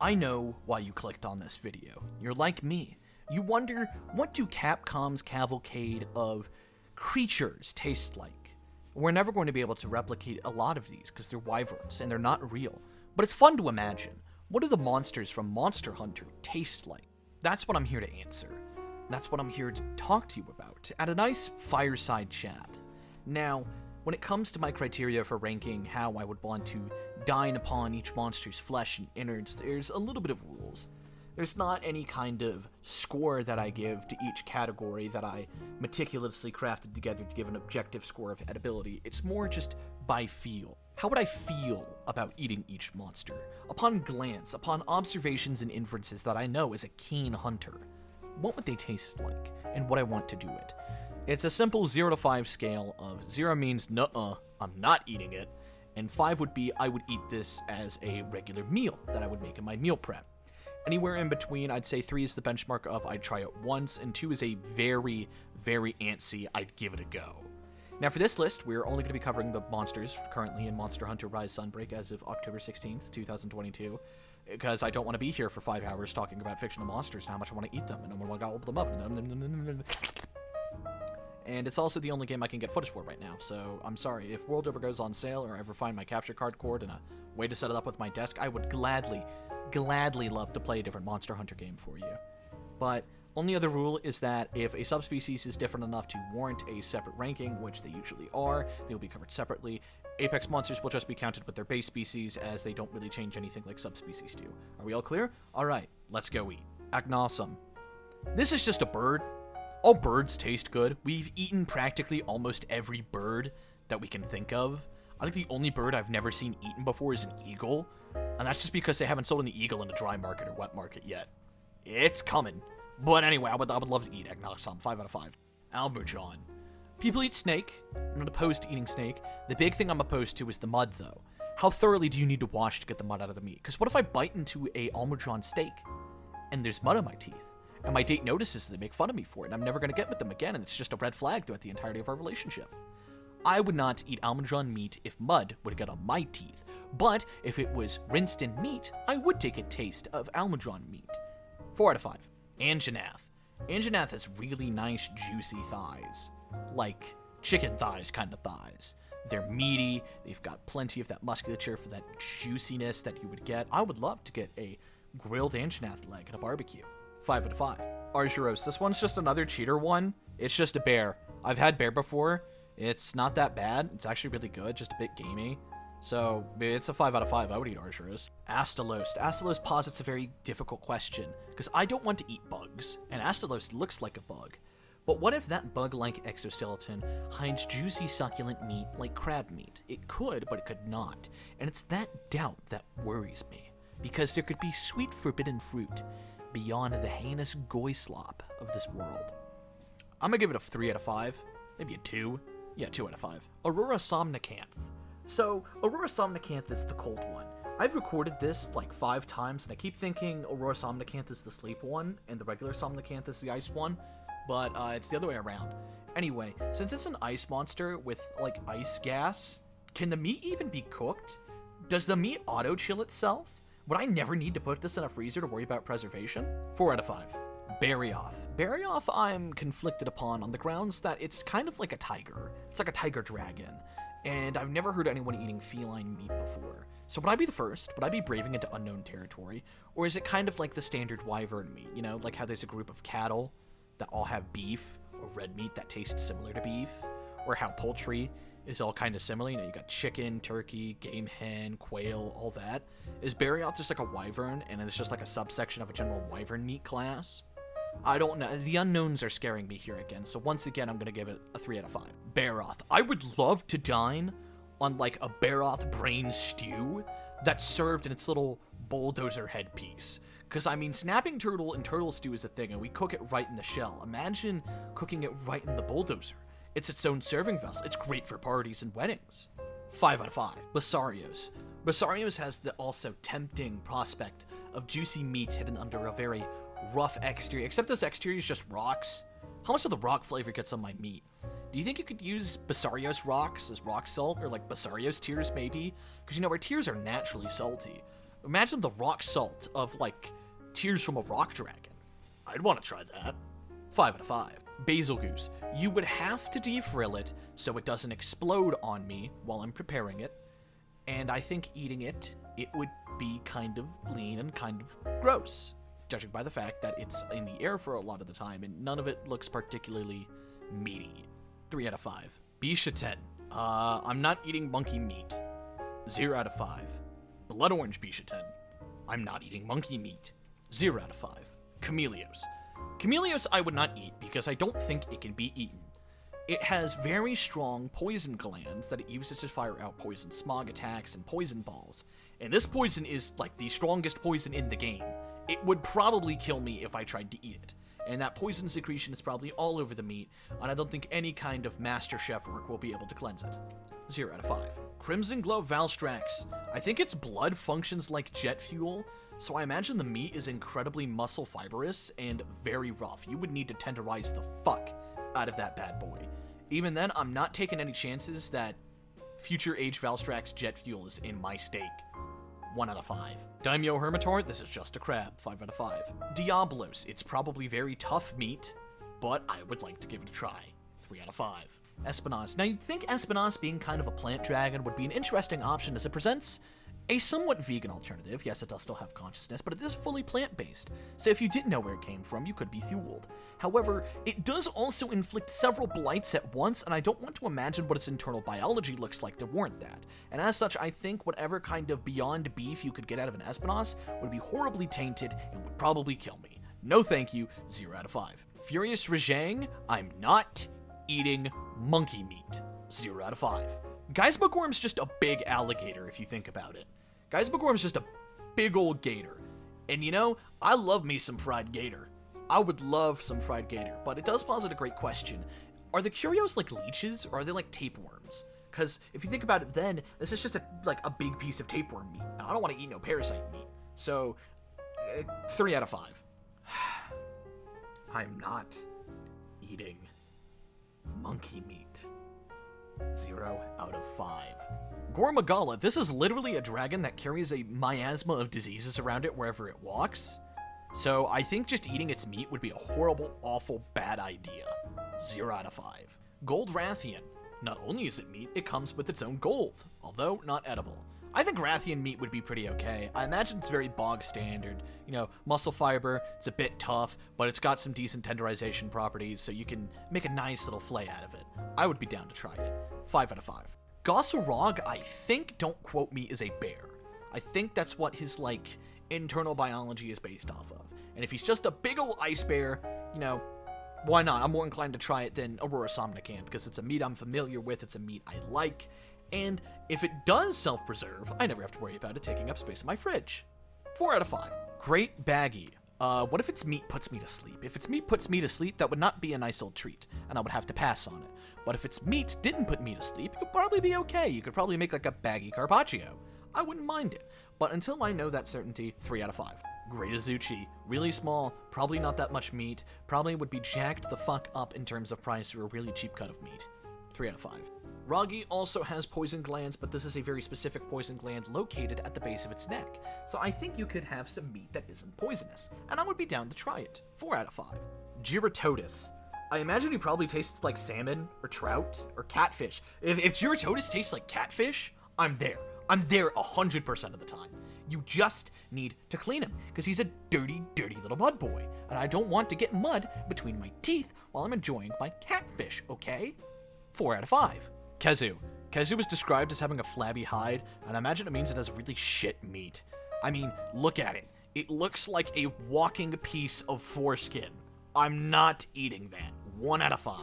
I know why you clicked on this video. You're like me. You wonder, what do Capcom's cavalcade of creatures taste like? We're never going to be able to replicate a lot of these because they're wyverns and they're not real. But it's fun to imagine. What do the monsters from Monster Hunter taste like? That's what I'm here to answer. That's what I'm here to talk to you about at a nice fireside chat. Now, when it comes to my criteria for ranking how I would want to dine upon each monster's flesh and innards, there's a little bit of rules. There's not any kind of score that I give to each category that I meticulously crafted together to give an objective score of edibility. It's more just by feel. How would I feel about eating each monster? Upon glance, upon observations and inferences that I know as a keen hunter, what would they taste like, and would I want to do it? It's a simple 0 to 5 scale of 0 means nuh-uh, I'm not eating it, and 5 would be I would eat this as a regular meal that I would make in my meal prep. Anywhere in between, I'd say 3 is the benchmark of I'd try it once, and 2 is a very, very antsy I'd give it a go. Now for this list, we're only going to be covering the monsters currently in Monster Hunter Rise Sunbreak as of October 16th, 2022, because I don't want to be here for 5 hours talking about fictional monsters and how much I want to eat them, and I want to gobble them up. And it's also the only game I can get footage for right now, so I'm sorry. If World ever goes on sale or I ever find my capture card cord and a way to set it up with my desk, I would gladly love to play a different Monster Hunter game for you. But only other rule is that if a subspecies is different enough to warrant a separate ranking, which they usually are, they will be covered separately. Apex monsters will just be counted with their base species, as they don't really change anything like subspecies do. Are we all clear? Alright, let's go eat. Agnosum. This is just a bird. All birds taste good. We've eaten practically almost every bird that we can think of. I think the only bird I've never seen eaten before is an eagle, and that's just because they haven't sold an eagle in a dry market or wet market yet. It's coming. But anyway, I would love to eat Agnosum. 5 out of 5. Alberjon. People eat snake. I'm not opposed to eating snake. The big thing I'm opposed to is the mud, though. How thoroughly do you need to wash to get the mud out of the meat? Because what if I bite into a Alberjon steak, and there's mud on my teeth? And my date notices and they make fun of me for it, and I'm never going to get with them again, and it's just a red flag throughout the entirety of our relationship. I would not eat Alberjon meat if mud would get on my teeth, but if it was rinsed in meat, I would take a taste of Alberjon meat. 4 out of 5. Anjanath. Anjanath has really nice, juicy thighs. Like chicken thighs kind of thighs. They're meaty, they've got plenty of that musculature for that juiciness that you would get. I would love to get a grilled Anjanath leg at a barbecue. 5 out of 5. Argyros. This one's just another cheater one. It's just a bear. I've had bear before. It's not that bad. It's actually really good, just a bit gamey. So, it's a 5 out of 5. I would eat Argyros. Astalos. Astalos posits a very difficult question, because I don't want to eat bugs, and Astalos looks like a bug. But what if that bug-like exoskeleton hides juicy, succulent meat like crab meat? It could, but it could not. And it's that doubt that worries me, because there could be sweet forbidden fruit beyond the heinous goy slop of this world. I'm gonna give it a 3 out of 5. Maybe a 2. Yeah, 2 out of 5. Aurora Somnicanth. So, Aurora Somnicanth is the cold one. I've recorded this like 5 times, and I keep thinking Aurora Somnicanth is the sleep one, and the regular Somnicanth is the ice one, but it's the other way around. Anyway, since it's an ice monster with like ice gas, can the meat even be cooked? Does the meat auto-chill itself? Would I never need to put this in a freezer to worry about preservation? 4 out of 5. Barioth. Barioth I'm conflicted upon on the grounds that it's kind of like a tiger. It's like a tiger dragon. And I've never heard anyone eating feline meat before. So would I be the first? Would I be braving into unknown territory? Or is it kind of like the standard wyvern meat? You know, like how there's a group of cattle that all have beef or red meat that tastes similar to beef? Or how poultry is all kind of similar. You know, you got chicken, turkey, game hen, quail, all that. Is Barioth just like a wyvern, and it's just like a subsection of a general wyvern meat class? I don't know. The unknowns are scaring me here again, so once again, I'm going to give it a 3 out of 5. Baroth. I would love to dine on, like, a Baroth brain stew that's served in its little bulldozer headpiece. Because, I mean, snapping turtle and turtle stew is a thing, and we cook it right in the shell. Imagine cooking it right in the bulldozer. It's its own serving vessel. It's great for parties and weddings. 5 out of 5. Basarios. Basarios has the also tempting prospect of juicy meat hidden under a very rough exterior, except this exterior is just rocks. How much of the rock flavor gets on my meat? Do you think you could use Basarios rocks as rock salt, or like Basarios tears maybe? Because you know, our tears are naturally salty. Imagine the rock salt of, like, tears from a rock dragon. I'd want to try that. 5 out of 5. Basil goose. You would have to defrill it so it doesn't explode on me while I'm preparing it. And I think eating it would be kind of lean and kind of gross, judging by the fact that it's in the air for a lot of the time and none of it looks particularly meaty. 3 out of 5. Bishaten. I'm not eating monkey meat. 0 out of 5. Blood orange Bishaten. I'm not eating monkey meat. 0 out of 5. Camellios. Camellios I would not eat because I don't think it can be eaten. It has very strong poison glands that it uses to fire out poison smog attacks and poison balls. And this poison is like the strongest poison in the game. It would probably kill me if I tried to eat it. And that poison secretion is probably all over the meat, and I don't think any kind of master chef work will be able to cleanse it. 0 out of 5. Crimson Glow Valstrax. I think its blood functions like jet fuel, so I imagine the meat is incredibly muscle fibrous and very rough. You would need to tenderize the fuck out of that bad boy. Even then, I'm not taking any chances that future age Valstrax jet fuel is in my steak. 1 out of 5. Daimyo Hermitor, this is just a crab. 5 out of 5. Diablos, it's probably very tough meat, but I would like to give it a try. 3 out of 5. Espinas. Now, you'd think Espinas being kind of a plant dragon would be an interesting option as it presents a somewhat vegan alternative. Yes, it does still have consciousness, but it is fully plant-based, so if you didn't know where it came from, you could be fooled. However, it does also inflict several blights at once, and I don't want to imagine what its internal biology looks like to warrant that. And as such, I think whatever kind of beyond beef you could get out of an Espinas would be horribly tainted and would probably kill me. No thank you, 0 out of 5. Furious Rajang, I'm not eating monkey meat. 0 out of 5. Geismagorm's just a big alligator if you think about it. Geismagorm's just a big old gator. And you know, I love me some fried gator. I would love some fried gator, but it does posit a great question. Are the Curios like leeches, or are they like tapeworms? Because if you think about it then, this is just a big piece of tapeworm meat. And I don't want to eat no parasite meat. So, 3 out of 5. I'm not eating monkey meat. 0 out of 5. Gormagala, this is literally a dragon that carries a miasma of diseases around it wherever it walks. So I think just eating its meat would be a horrible, awful, bad idea. 0 out of 5. Gold Rathian. Not only is it meat, it comes with its own gold, although not edible. I think Rathian meat would be pretty okay. I imagine it's very bog standard. You know, muscle fiber, it's a bit tough, but it's got some decent tenderization properties, so you can make a nice little fillet out of it. I would be down to try it. 5 out of 5. Gosurog, I think, don't quote me, is a bear. I think that's what his, like, internal biology is based off of. And if he's just a big ol' ice bear, you know, why not? I'm more inclined to try it than Aurora Somnicanth, because it's a meat I'm familiar with, it's a meat I like, and if it does self-preserve, I never have to worry about it taking up space in my fridge. 4 out of 5. Great Baggy. What if its meat puts me to sleep? If its meat puts me to sleep, that would not be a nice old treat, and I would have to pass on it. But if its meat didn't put me to sleep, it would probably be okay. You could probably make like a baggy carpaccio. I wouldn't mind it. But until I know that certainty, 3 out of 5. Great Azuchi. Really small, probably not that much meat, probably would be jacked the fuck up in terms of price for a really cheap cut of meat. 3 out of 5. Ragi also has poison glands, but this is a very specific poison gland located at the base of its neck, so I think you could have some meat that isn't poisonous, and I would be down to try it. 4 out of 5. Giratotus. I imagine he probably tastes like salmon, or trout, or catfish. If Giratotus tastes like catfish, I'm there. I'm there 100% of the time. You just need to clean him, because he's a dirty, dirty little mud boy, and I don't want to get mud between my teeth while I'm enjoying my catfish, okay? 4 out of 5. Kezu. Kezu was described as having a flabby hide, and I imagine it means it has really shit meat. I mean, look at it. It looks like a walking piece of foreskin. I'm not eating that. 1 out of 5.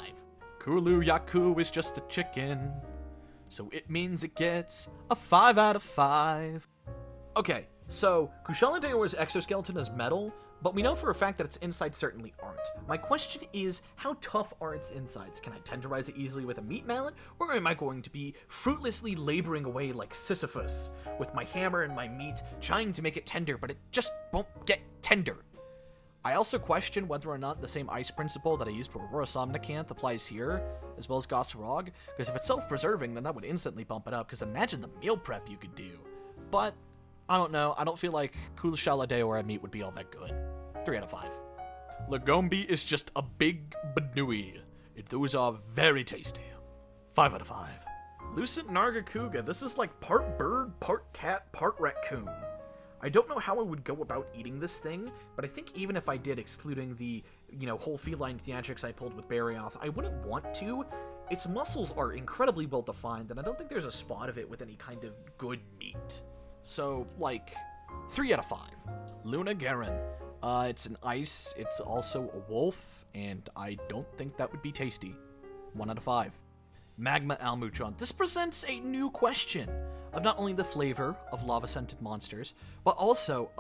Kulu Yaku is just a chicken, so it means it gets a 5 out of 5. Okay, so Kushala Daora's exoskeleton is metal, but we know for a fact that its insides certainly aren't. My question is, how tough are its insides? Can I tenderize it easily with a meat mallet, or am I going to be fruitlessly laboring away like Sisyphus with my hammer and my meat, trying to make it tender, but it just won't get tender? I also question whether or not the same ice principle that I used for Aurora Somnicanth applies here, as well as Gosurog, because if it's self-preserving, then that would instantly bump it up, because imagine the meal prep you could do. But I don't know. I don't feel like Kulashala Deora meat would be all that good. 3 out of 5. Lagombi is just a big banui. Those are very tasty. 5 out of 5. Lucent Nargacuga. This is like part bird, part cat, part raccoon. I don't know how I would go about eating this thing, but I think even if I did, excluding the, whole feline theatrics I pulled with Barioth, I wouldn't want to. Its muscles are incredibly well defined, and I don't think there's a spot of it with any kind of good meat. So, 3 out of 5. Luna Garen. It's an ice, it's also a wolf, and I don't think that would be tasty. 1 out of 5. Magma Almutron. This presents a new question of not only the flavor of lava-scented monsters, but also,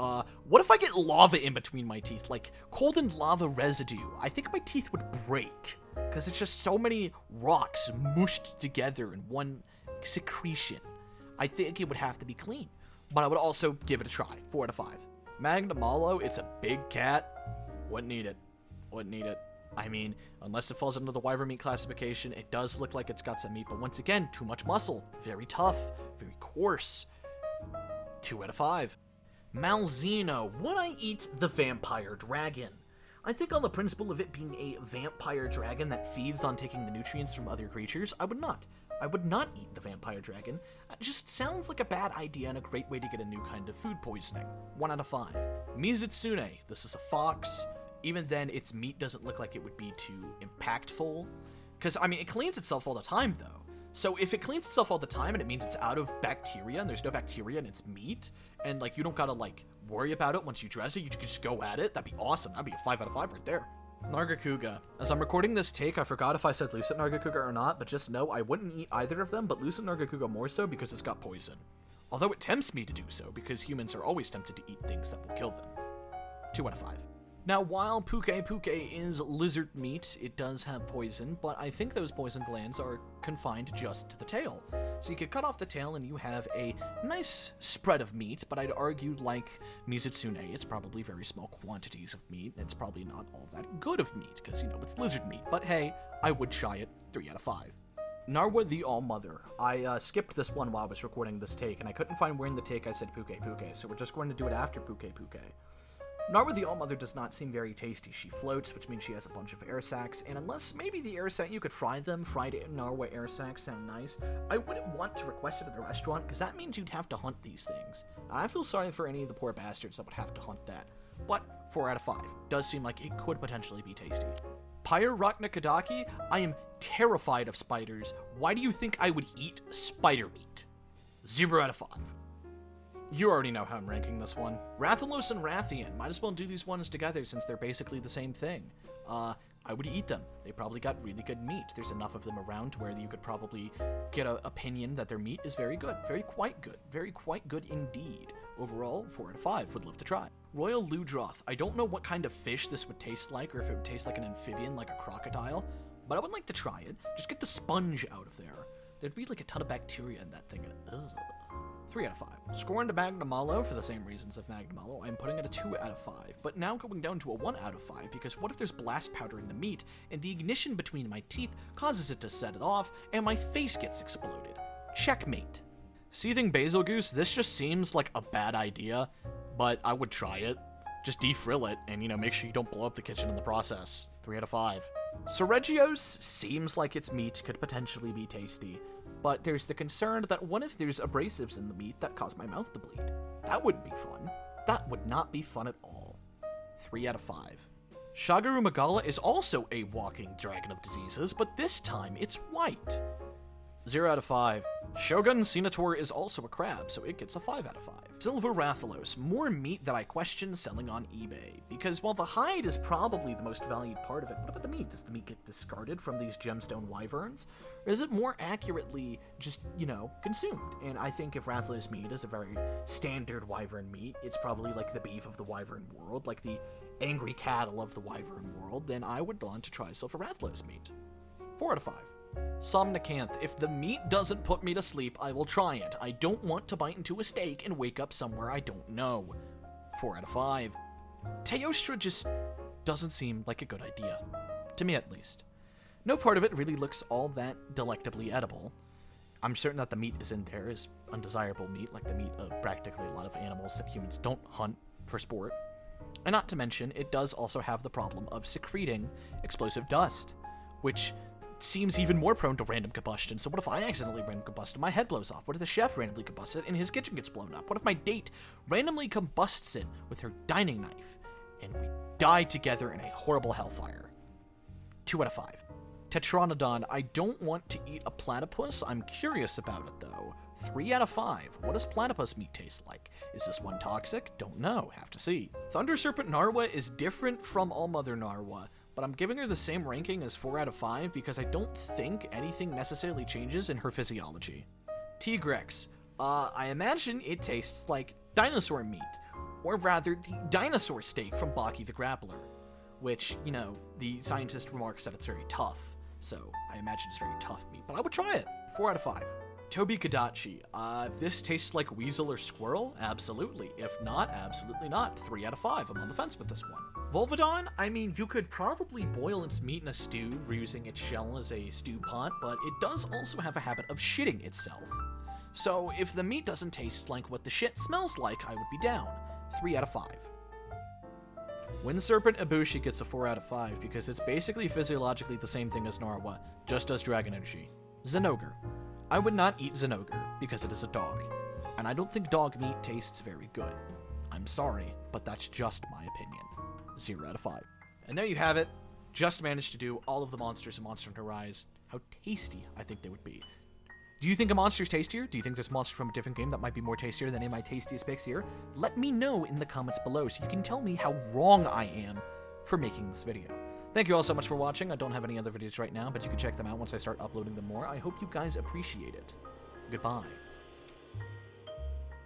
what if I get lava in between my teeth? Like, cold and lava residue. I think my teeth would break, because it's just so many rocks mushed together in one secretion. I think it would have to be clean, but I would also give it a try. 4 out of 5. Magna Malo, it's a big cat. Wouldn't eat it. Wouldn't eat it. I mean, unless it falls under the wyvern meat classification, it does look like it's got some meat, but once again, too much muscle. Very tough, very coarse. 2 out of 5. Malzeno, would I eat the vampire dragon? I think on the principle of it being a vampire dragon that feeds on taking the nutrients from other creatures, I would not. I would not eat the vampire dragon. It just sounds like a bad idea and a great way to get a new kind of food poisoning. 1 out of 5. Mizutsune, this is a fox. Even then, its meat doesn't look like it would be too impactful. Because, I mean, it cleans itself all the time, though. So if it cleans itself all the time, and it means it's out of bacteria, and there's no bacteria in its meat, and, you don't gotta, worry about it once you dress it, you can just go at it, that'd be awesome. That'd be a 5 out of 5 right there. Nargacuga. As I'm recording this take, I forgot if I said Lucent Nargacuga or not, but just know I wouldn't eat either of them, but Lucent Nargacuga more so because it's got poison. Although it tempts me to do so, because humans are always tempted to eat things that will kill them. 2 out of 5. Now, while Puke is lizard meat, it does have poison, but I think those poison glands are confined just to the tail. So you could cut off the tail and you have a nice spread of meat, but I'd argue like Mizutsune, it's probably very small quantities of meat, and it's probably not all that good of meat, because, it's lizard meat. But hey, I would try it. 3 out of 5. Narwa the All-Mother. I skipped this one while I was recording this take, and I couldn't find where in the take I said Puke, so we're just going to do it after Puke. Narwa the All-Mother does not seem very tasty. She floats, which means she has a bunch of air sacs, and unless maybe the air sac, you could fry them. Fried Narwa air sacs sound nice. I wouldn't want to request it at the restaurant, because that means you'd have to hunt these things. And I feel sorry for any of the poor bastards that would have to hunt that. But 4 out of 5. Does seem like it could potentially be tasty. Pyrarachna Kadaki, I am terrified of spiders. Why do you think I would eat spider meat? 0 out of 5. You already know how I'm ranking this one. Rathalos and Rathian. Might as well do these ones together since they're basically the same thing. I would eat them. They probably got really good meat. There's enough of them around where you could probably get an opinion that their meat is very good. Very quite good. Very quite good indeed. Overall, 4 out of 5. Would love to try. Royal Ludroth. I don't know what kind of fish this would taste like, or if it would taste like an amphibian, like a crocodile, but I would like to try it. Just get the sponge out of there. There'd be like a ton of bacteria in that thing, and ugh. 3 out of 5. Scoring to Magnamalo for the same reasons of Magnamalo, I'm putting it a 2 out of 5, but now going down to a 1 out of 5, because what if there's blast powder in the meat, and the ignition between my teeth causes it to set it off, and my face gets exploded? Checkmate. Seething Basil Goose, this just seems like a bad idea, but I would try it. Just defrill it, and, make sure you don't blow up the kitchen in the process. 3 out of 5. Seregios seems like its meat could potentially be tasty, but there's the concern that what if there's abrasives in the meat that cause my mouth to bleed? That wouldn't be fun. That would not be fun at all. 3 out of 5. Shagaru Magala is also a walking dragon of diseases, but this time it's white. 0 out of 5. Shogun Senator is also a crab, so it gets a 5 out of 5. Silver Rathalos, more meat that I question selling on eBay, because while the hide is probably the most valued part of it, what about the meat? Does the meat get discarded from these gemstone wyverns? Or is it more accurately just, consumed? And I think if Rathalos meat is a very standard wyvern meat, it's probably like the beef of the wyvern world, like the angry cattle of the wyvern world, then I would want to try Silver Rathalos meat. 4 out of 5. Somnicanth. If the meat doesn't put me to sleep, I will try it. I don't want to bite into a steak and wake up somewhere I don't know. 4 out of 5. Teostra just doesn't seem like a good idea. To me, at least. No part of it really looks all that delectably edible. I'm certain that the meat is in there is undesirable meat, like the meat of practically a lot of animals that humans don't hunt for sport. And not to mention, it does also have the problem of secreting explosive dust, which seems even more prone to random combustion. So what if I accidentally random combust and my head blows off? What if the chef randomly combusts it and his kitchen gets blown up? What if my date randomly combusts it with her dining knife and we die together in a horrible hellfire? 2 out of 5. Tetranodon, I don't want to eat a platypus. I'm curious about it, though. 3 out of 5. What does platypus meat taste like? Is this one toxic? Don't know. Have to see. Thunder Serpent Narwa is different from All-Mother Narwa, but I'm giving her the same ranking as 4 out of 5 because I don't think anything necessarily changes in her physiology. Tigrex. I imagine it tastes like dinosaur meat, or rather, the dinosaur steak from Baki the Grappler, which, you know, the scientist remarks that it's very tough. So, I imagine it's very tough meat, but I would try it. 4 out of 5. Tobi Kadachi. If this tastes like weasel or squirrel, absolutely. If not, absolutely not. 3 out of 5. I'm on the fence with this one. Volvodon, I mean, you could probably boil its meat in a stew, using its shell as a stew pot, but it does also have a habit of shitting itself. So, if the meat doesn't taste like what the shit smells like, I would be down. 3 out of 5. Wind Serpent Ibushi gets a 4 out of 5 because it's basically physiologically the same thing as Narwa, just does dragon energy. Zinogre. I would not eat Zinogre because it is a dog, and I don't think dog meat tastes very good. I'm sorry, but that's just my opinion. 0 out of 5. And there you have it. Just managed to do all of the monsters in Monster Hunter Rise. How tasty I think they would be. Do you think a monster's tastier? Do you think there's a monster from a different game that might be more tastier than any of my tastiest picks here? Let me know in the comments below so you can tell me how wrong I am for making this video. Thank you all so much for watching. I don't have any other videos right now, but you can check them out once I start uploading them more. I hope you guys appreciate it. Goodbye.